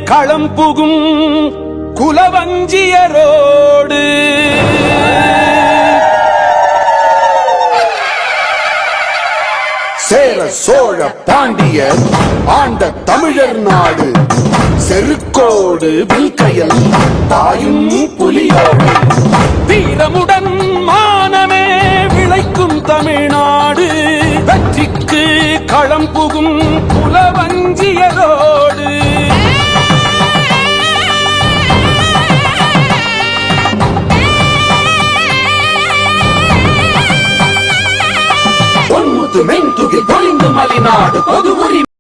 களம் புகும் குலவஞ்சியரோடு சேர சோழ பாண்டியர் ஆண்ட தமிழர் நாடு செருக்கோடு வில்கையல் தாயும் புலியோடு வீரமுடன் மானமே விளைக்கும் தமிழ்நாடு வெற்றிக்கு களம் புகும் குலவஞ்சியரோடு மென்துகில் பொழிந்து மலிநாடு பொது